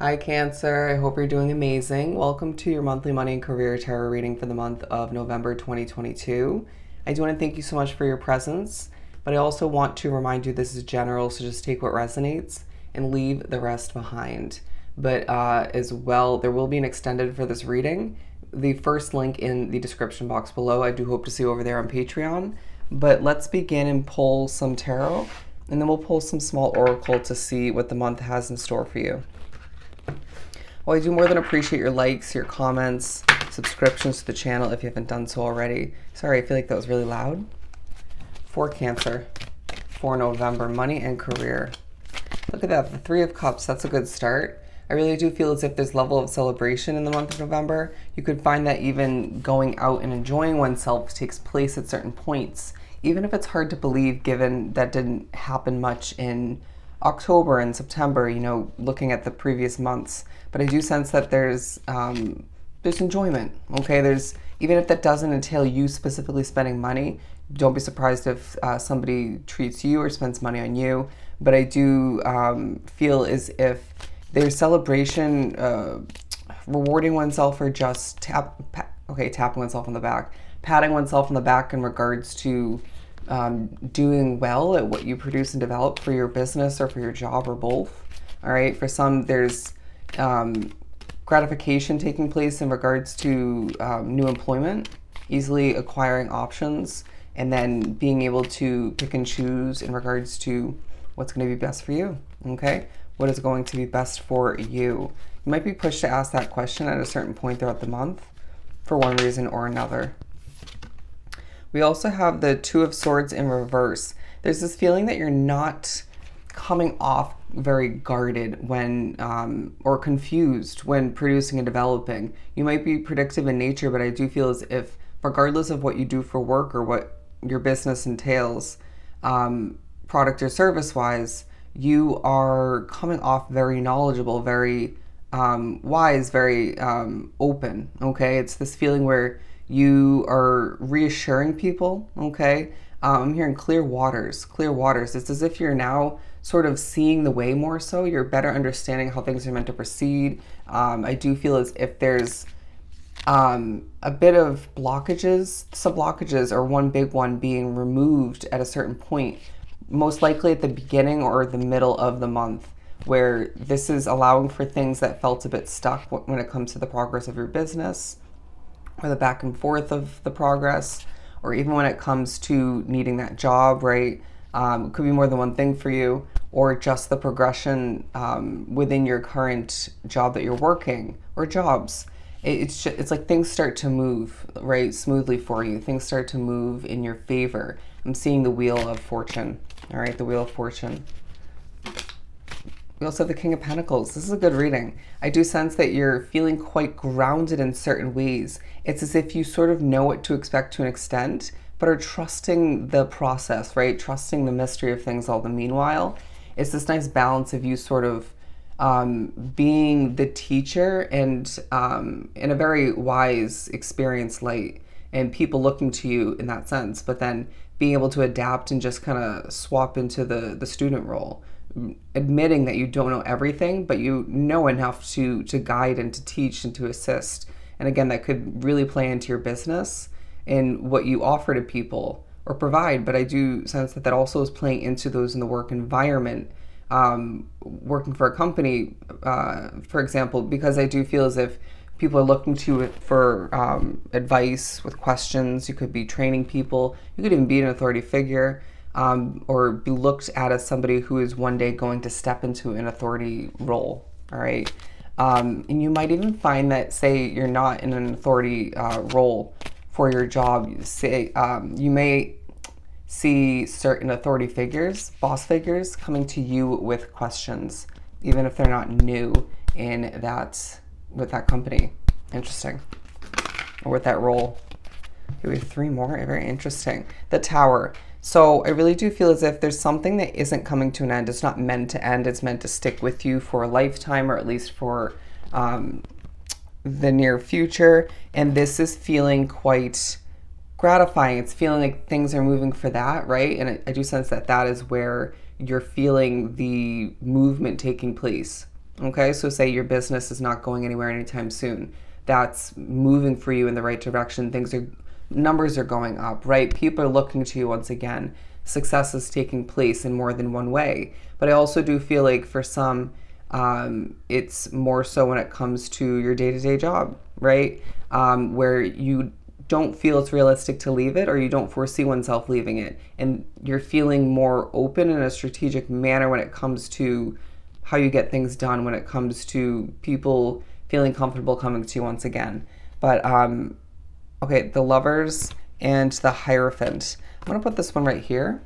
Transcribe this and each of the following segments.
Hi Cancer, I hope you're doing amazing. Welcome to your monthly money and career tarot reading for the month of November 2022. I do want to thank you so much for your presence, but I also want to remind you this is general, so just take what resonates and leave the rest behind. But as well, there will be an extended for this reading. The first link in the description box below, I do hope to see you over there on Patreon. But let's begin and pull some tarot, and then we'll pull some small oracle to see what the month has in store for you. Well, I do more than appreciate your likes, your comments, subscriptions to the channel if you haven't done so already. Sorry, I feel like that was really loud. For Cancer, for November, money and career. Look at that, the Three of Cups, that's a good start. I really do feel as if there's level of celebration in the month of November. You could find that even going out and enjoying oneself takes place at certain points, even if it's hard to believe given that didn't happen much in October and September, you know, looking at the previous months. But I do sense that there's enjoyment, okay? Even if that doesn't entail you specifically spending money, don't be surprised if somebody treats you or spends money on you. But I do feel as if there's celebration, rewarding oneself, or just tapping oneself on the back, patting oneself on the back in regards to doing well at what you produce and develop for your business or for your job, or both. All right, for some there's gratification taking place in regards to new employment, easily acquiring options, and then being able to pick and choose in regards to what's going to be best for you. Okay, what is going to be best for you? You might be pushed to ask that question at a certain point throughout the month for one reason or another. We also have the Two of Swords in reverse. There's this feeling that you're not coming off very guarded when, or confused when producing and developing. You might be predictive in nature, but I do feel as if regardless of what you do for work or what your business entails, product or service wise, you are coming off very knowledgeable, very wise, very open, okay? It's this feeling where you are reassuring people, okay? I'm hearing clear waters, clear waters. It's as if you're now sort of seeing the way more so. You're better understanding how things are meant to proceed. I do feel as if there's a bit of blockages, some blockages, or one big one being removed at a certain point, most likely at the beginning or the middle of the month, where this is allowing for things that felt a bit stuck when it comes to the progress of your business, or the back and forth of the progress, or even when it comes to needing that job, right? It could be more than one thing for you, or just the progression within your current job that you're working, or jobs. It's like things start to move, right, smoothly for you. Things start to move in your favor. I'm seeing the Wheel of Fortune, all right, the Wheel of Fortune. We also have the King of Pentacles. This is a good reading. I do sense that you're feeling quite grounded in certain ways. It's as if you sort of know what to expect to an extent, but are trusting the process, right? Trusting the mystery of things all the meanwhile. It's this nice balance of you sort of being the teacher and in a very wise, experienced light, and people looking to you in that sense, but then being able to adapt and just kind of swap into the student role, admitting that you don't know everything, but you know enough to guide and to teach and to assist. And again, that could really play into your business and what you offer to people or provide. But I do sense that that also is playing into those in the work environment, working for a company, for example, because I do feel as if people are looking to it for advice with questions. You could be training people. You could even be an authority figure. Or be looked at as somebody who is one day going to step into an authority role, all right? And you might even find that, say you're not in an authority role for your job, say you may see certain authority figures, boss figures, coming to you with questions, even if they're not new in that, with that company. Interesting. Or with that role. Okay, we have three more, very interesting. The Tower. So I really do feel as if there's something that isn't coming to an end. It's not meant to end. It's meant to stick with you for a lifetime, or at least for the near future. And this is feeling quite gratifying. It's feeling like things are moving for that, right? And I do sense that that is where you're feeling the movement taking place. Okay, so say your business is not going anywhere anytime soon. That's moving for you in the right direction. Numbers are going up, right? People are looking to you once again. Success is taking place in more than one way. But I also do feel like for some, it's more so when it comes to your day-to-day job, right? Where you don't feel it's realistic to leave it, or you don't foresee oneself leaving it. And you're feeling more open in a strategic manner when it comes to how you get things done, when it comes to people feeling comfortable coming to you once again. But okay, the Lovers and the Hierophant. I'm gonna put this one right here.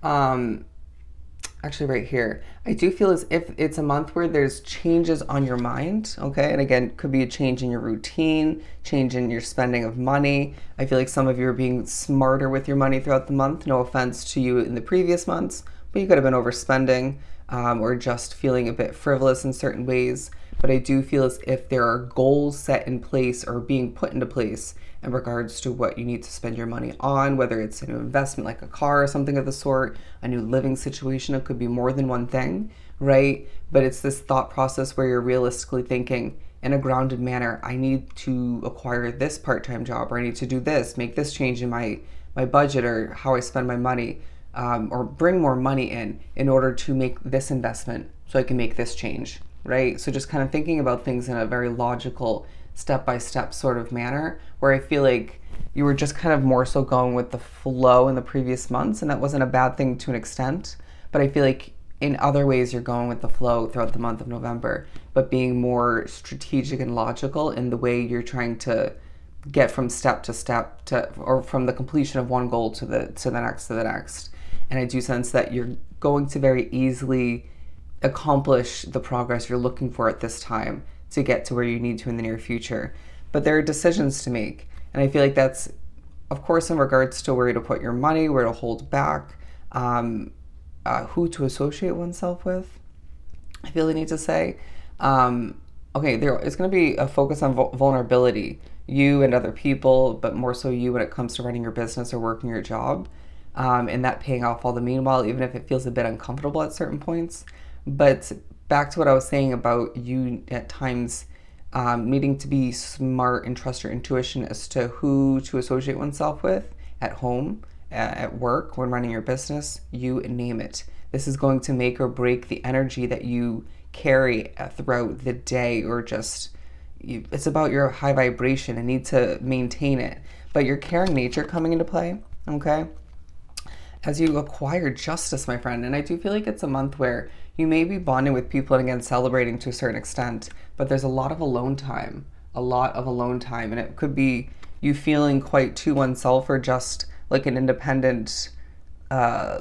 Actually right here. I do feel as if it's a month where there's changes on your mind, okay? And again, could be a change in your routine, change in your spending of money. I feel like some of you are being smarter with your money throughout the month. No offense to you in the previous months, but you could have been overspending or just feeling a bit frivolous in certain ways. But I do feel as if there are goals set in place or being put into place in regards to what you need to spend your money on, whether it's a new investment like a car or something of the sort, a new living situation. It could be more than one thing, right? But it's this thought process where you're realistically thinking in a grounded manner, I need to acquire this part-time job, or I need to do this, make this change in my budget or how I spend my money, or bring more money in order to make this investment so I can make this change, right? So just kind of thinking about things in a very logical, step-by-step sort of manner, where I feel like you were just kind of more so going with the flow in the previous months, and that wasn't a bad thing to an extent, but I feel like in other ways you're going with the flow throughout the month of November, but being more strategic and logical in the way you're trying to get from step to step or from the completion of one goal to the next. And I do sense that you're going to very easily accomplish the progress you're looking for at this time to get to where you need to in the near future. But there are decisions to make. And I feel like that's, of course, in regards to where to put your money, where to hold back, who to associate oneself with, I feel the need to say. Okay, there is going to be a focus on vulnerability, you and other people, but more so you when it comes to running your business or working your job, and that paying off all the meanwhile, even if it feels a bit uncomfortable at certain points. But back to what I was saying about you at times needing to be smart and trust your intuition as to who to associate oneself with at home, at work, when running your business, you name it. This is going to make or break the energy that you carry throughout the day, or just, it's about your high vibration and need to maintain it. But your caring nature coming into play, okay? As you acquire justice, my friend. And I do feel like it's a month where you may be bonding with people and again celebrating to a certain extent, but there's a lot of alone time, and it could be you feeling quite to oneself or just like an independent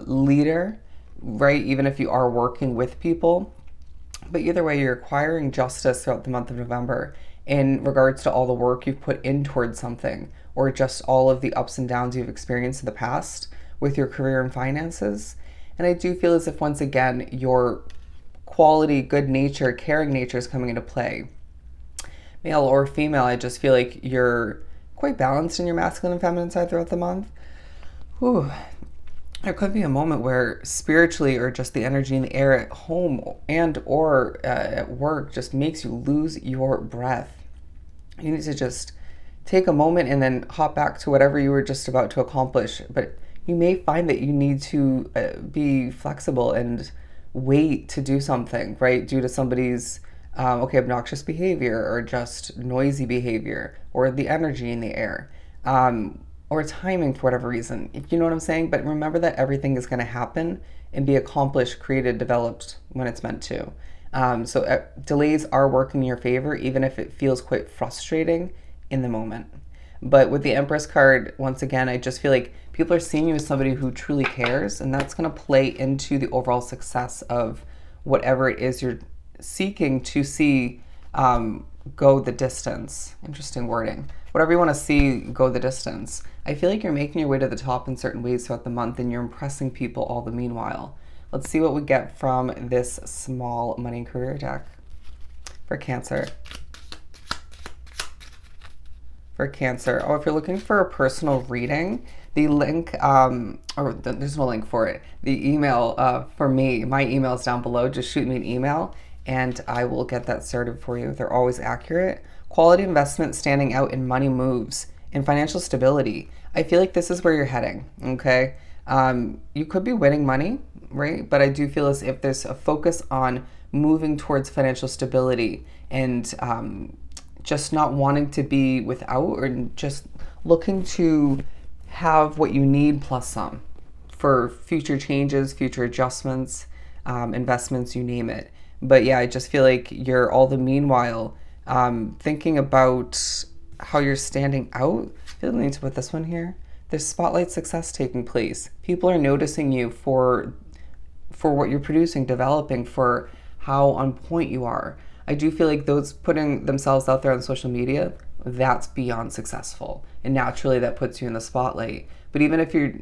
leader, right? Even if you are working with people. But either way, you're acquiring justice throughout the month of November in regards to all the work you've put in towards something, or just all of the ups and downs you've experienced in the past with your career and finances. And I do feel as if, once again, your quality, good nature, caring nature is coming into play. Male or female, I just feel like you're quite balanced in your masculine and feminine side throughout the month. Whew. There could be a moment where spiritually, or just the energy in the air at home and or at work just makes you lose your breath. You need to just take a moment and then hop back to whatever you were just about to accomplish. But you may find that you need to be flexible and wait to do something, right? Due to somebody's obnoxious behavior, or just noisy behavior, or the energy in the air, or timing for whatever reason. You know what I'm saying? But remember that everything is going to happen and be accomplished, created, developed when it's meant to. So delays are working in your favor, even if it feels quite frustrating in the moment. But with the Empress card, once again, I just feel like people are seeing you as somebody who truly cares, and that's going to play into the overall success of whatever it is you're seeking to see go the distance. Interesting wording. Whatever you want to see go the distance. I feel like you're making your way to the top in certain ways throughout the month, and you're impressing people all the meanwhile. Let's see what we get from this small money career deck for Cancer. For Cancer. Oh, if you're looking for a personal reading, the link, there's no link for it. The email for me, my email is down below. Just shoot me an email and I will get that started for you. They're always accurate. Quality investment standing out in money moves and financial stability. I feel like this is where you're heading, okay? You could be winning money, right? But I do feel as if there's a focus on moving towards financial stability and just not wanting to be without, or just looking to have what you need plus some for future changes, future adjustments, investments, you name it. But yeah, I just feel like you're all the meanwhile thinking about how you're standing out. I feel like I need to put this one here. There's spotlight success taking place. People are noticing you for what you're producing, developing, for how on point you are. I do feel like those putting themselves out there on social media, that's beyond successful. And naturally that puts you in the spotlight. But even if you're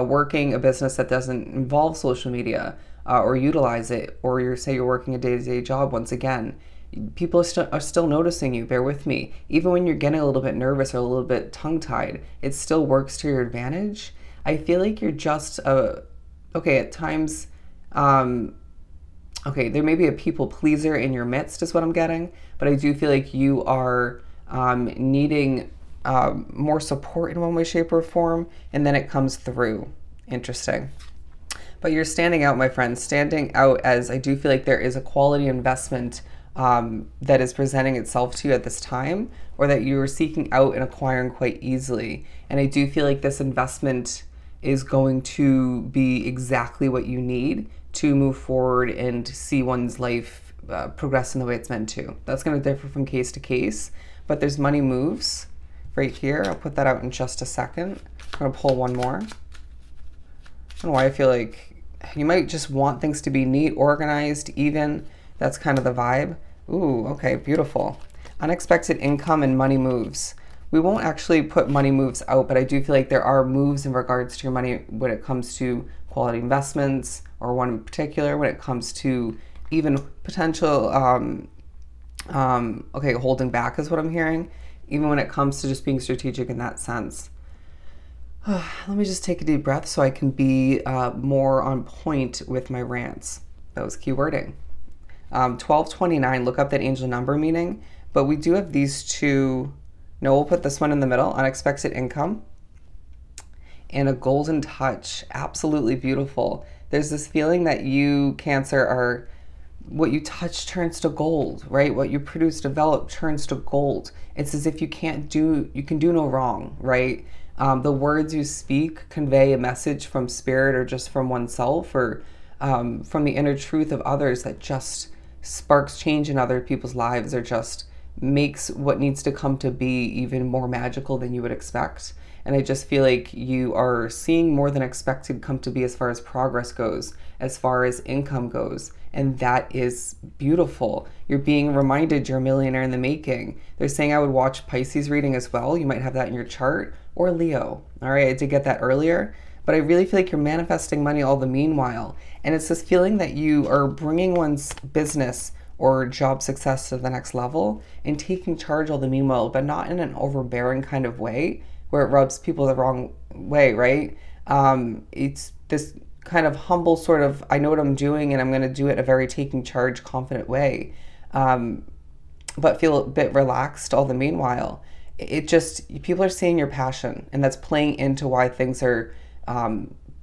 working a business that doesn't involve social media or utilize it, or you're working a day-to-day job, once again, people are still noticing you. Bear with me. Even when you're getting a little bit nervous or a little bit tongue-tied, it still works to your advantage. I feel like you're just okay, at times, okay, there may be a people pleaser in your midst is what I'm getting, but I do feel like you are needing more support in one way, shape, or form, and then it comes through. Interesting. But you're standing out, my friend, standing out, as I do feel like there is a quality investment that is presenting itself to you at this time, or that you are seeking out and acquiring quite easily. And I do feel like this investment is going to be exactly what you need to move forward and see one's life progress in the way it's meant to. That's going to differ from case to case, but there's money moves right here. I'll put that out in just a second. I'm going to pull one more. I don't know why I feel like you might just want things to be neat, organized, even. That's kind of the vibe. Ooh, okay, beautiful. Unexpected income and money moves. We won't actually put money moves out, but I do feel like there are moves in regards to your money when it comes to quality investments, or one in particular when it comes to even potential, okay, holding back is what I'm hearing, even when it comes to just being strategic in that sense. Let me just take a deep breath so I can be more on point with my rants. That was key wording. 1229, look up that angel number meaning, but we do have these two. No, we'll put this one in the middle, unexpected income, and a golden touch. Absolutely beautiful. There's this feeling that you, Cancer, are, what you touch turns to gold, right? What you produce, develop turns to gold. It's as if you can do no wrong, right? The words you speak convey a message from spirit, or just from oneself, or from the inner truth of others, that just sparks change in other people's lives, or just makes what needs to come to be even more magical than you would expect. And I just feel like you are seeing more than expected come to be, as far as progress goes, as far as income goes. And that is beautiful. You're being reminded you're a millionaire in the making. They're saying I would watch Pisces reading as well. You might have that in your chart, or Leo. All right, I did get that earlier. But I really feel like you're manifesting money all the meanwhile. And it's this feeling that you are bringing one's business or job success to the next level and taking charge all the meanwhile, but not in an overbearing kind of way where it rubs people the wrong way, right? It's this kind of humble sort of, I know what I'm doing and I'm going to do it in a very taking charge, confident way, but feel a bit relaxed all the meanwhile. It just, people are seeing your passion, and that's playing into why things are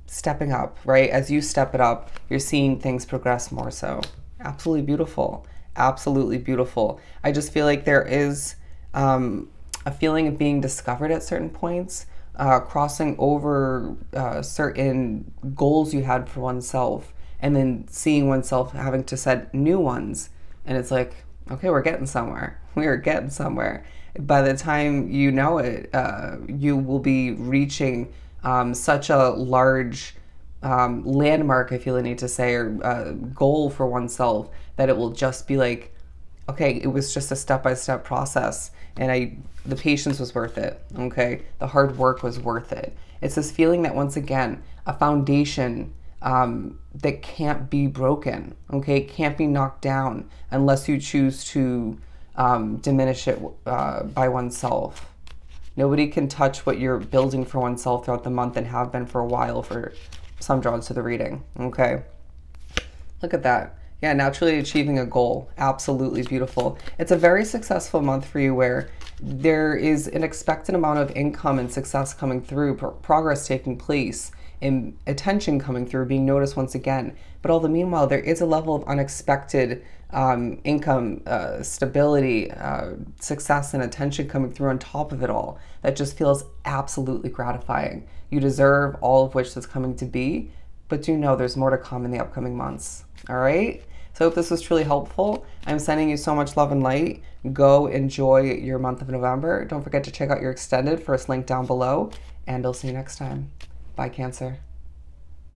stepping up, right? As you step it up, you're seeing things progress more so. Absolutely beautiful. Absolutely beautiful. I just feel like there is a feeling of being discovered at certain points, crossing over certain goals you had for oneself, and then seeing oneself having to set new ones. And it's like, okay, we're getting somewhere. We are getting somewhere. By the time you know it, you will be reaching such a large landmark, I feel I need to say, or goal for oneself, that it will just be like, okay, it was just a step-by-step process, and the patience was worth it, okay? The hard work was worth it. It's this feeling that, once again, a foundation that can't be broken, okay? Can't be knocked down unless you choose to diminish it by oneself. Nobody can touch what you're building for oneself throughout the month, and have been for a while for some drawn to the reading, okay? Look at that. Yeah, naturally achieving a goal. Absolutely beautiful. It's a very successful month for you where there is an expected amount of income and success coming through, progress taking place, and attention coming through, being noticed once again. But all the meanwhile, there is a level of unexpected income, stability, success, and attention coming through on top of it all. That just feels absolutely gratifying. You deserve all of which that's coming to be, but do know there's more to come in the upcoming months. All right? So I hope this was truly helpful. I'm sending you so much love and light. Go enjoy your month of November. Don't forget to check out your extended first link down below, and I'll see you next time. Bye, Cancer.